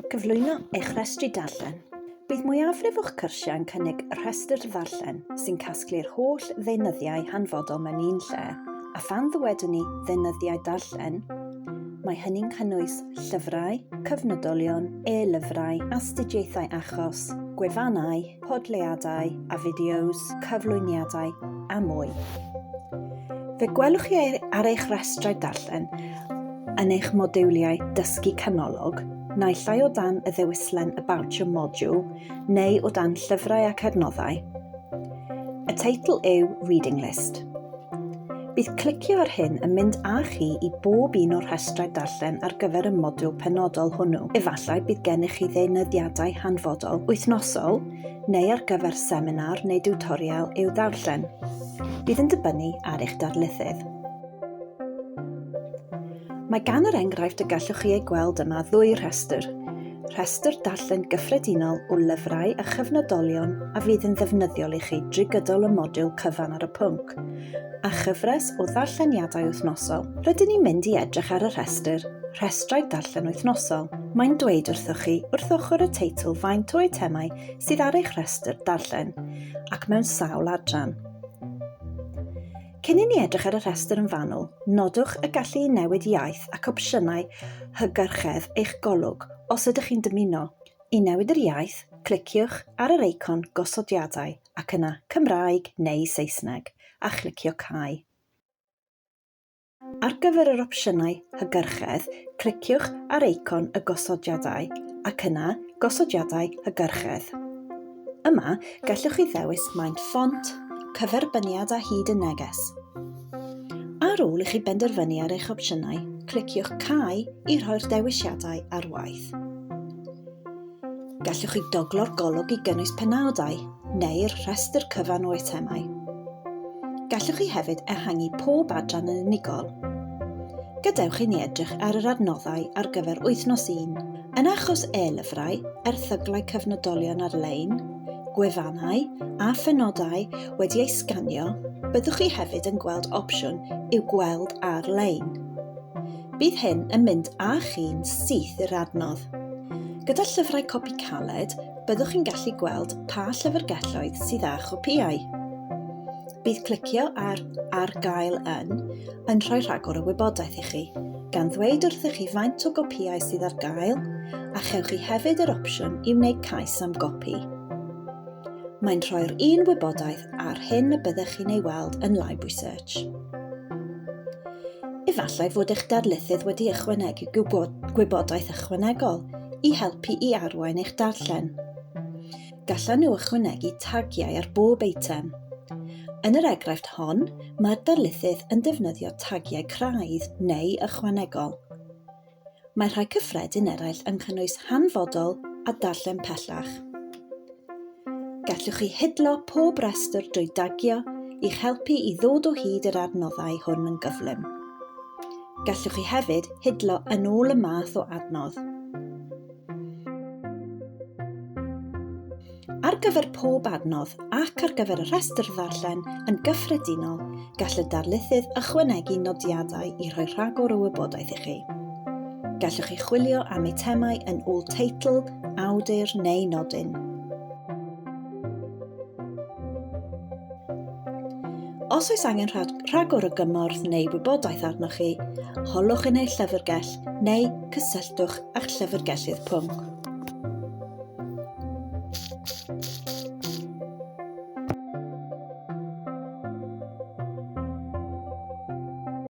Cyflwyno eich rhestri darllen. Bydd mwyafrif o'ch cyrsiau'n cynnig rhestr darllen sy'n casglu'r holl ddeunyddiau hanfodol mewn un lle, a phan ddywedwn ni ddeunyddiau darllen, mae hynny'n cynnwys llyfrau, cyfnodolion, e-lyfrau, astudiaethau achos, gwefannau, podleiadau a fideos, cyflwyniadau a mwy. Fe gwelwch chi ar eich rhestrau darllen yn eich modiwliau dysgu canolog, naill ai o dan y ddewislen About Your Module neu o dan llyfrau ac adnoddau. Y teitl yw Reading List. Bydd clicio ar hyn yn mynd â chi i bob un o'r rhestrau darllen ar gyfer y modiwl penodol hwnnw. Efallai bydd gennych chi ddeunyddiadau hanfodol wythnosol neu ar gyfer seminar neu diwtorial i'w darllen. Bydd yn dibynnu ar eich darlithydd. Mae gan yr enghraifft y gallwch chi ei gweld yma ddwy rhestr. Rhestr darllen gyffredinol o lyfrau a chyfnodolion a fydd yn ddefnyddiol i chi drwy gydol y modiwl cyfan ar y pwnc, a chyfres o ddarlleniadau wythnosol. Rydyn ni'n mynd i edrych ar y rhestr Rhestrau Darllen Wythnosol. Mae'n dweud wrthoch chi wrth ochr y teitl faint o eitemau sydd ar eich rhestr darllen ac mewn sawl adran. Cyn i ni edrych ar y rhestr yn fanwl, nodwch y gallu i newid iaith ac opsiynau hygyrchedd eich golwg os ydych chi'n dymuno. I newid yr iaith, cliciwch ar yr eicon gosodiadau ac yna Cymraeg neu Saesneg a chlicio Cau. Ar gyfer yr opsiynau hygyrchedd, cliciwch ar eicon y gosodiadau ac yna Gosodiadau Hygyrchedd. Yma gallwch chi ddewis maint ffont, cyferbyniad a hyd y neges. Ar ôl i chi benderfynu ar eich opsiynau, cliciwch Cau i rhoi'r dewisiadau ar waith. Gallwch chi doglo'r golwg i gynnwys penawdau neu'r rhestr cyfan o eitemau. Gallwch chi hefyd ehangu pob adran yn unigol. Gadewch i ni edrych ar yr adnoddau ar gyfer wythnos 1. Yn achos e-lyfrau, erthyglau cyfnodolion ar-lein, gwefannau a phenodau wedi ei sganio, byddwch chi hefyd yn gweld opsiwn i'w gweld ar-lein. Bydd hyn yn mynd â chi'n syth i'r adnodd. Gyda llyfrau copi caled, byddwch chi'n gallu gweld pa llyfrgelloedd sydd â chopïau. Bydd clicio ar gael yn rhoi rhagor o wybodaeth i chi, gan ddweud wrthych chi faint o gopïau sydd ar gael, a chewch chi hefyd yr opsiwn i wneud cais am gopi. Mae'n rhoi'r un wybodaeth ar hyn y byddwch chi'n ei weld yn Library Search. Efallai fod eich darlithydd wedi ychwanegu gwybodaeth ychwanegol i helpu i arwain eich darllen. Gallan nhw ychwanegu tagiau ar bob eitem. Yn yr enghraifft hon, mae'r darlithydd yn defnyddio tagiau craidd neu ychwanegol. Mae rhai cyffredin eraill yn cynnwys hanfodol a darllen pellach. Gallwch chi hidlo pob restr drwy dagio i'ch helpu i ddod o hyd yr adnoddau hwn yn gyflym. Gallwch chi hefyd hidlo yn ôl y math o adnodd. Ar gyfer pob adnodd ac ar gyfer y rhestr ddarllen yn gyffredinol, gall y darlithydd ychwanegu nodiadau i rhoi rhagor o wybodaeth i chi. Gallwch chi chwilio am eitemau yn ôl teitl, awdur neu nodyn. Os oes angen rhagor o gymorth neu wybodaeth arnoch chi, holwch yn eich llyfrgell neu cysylltwch â'ch llyfrgellydd pwnc.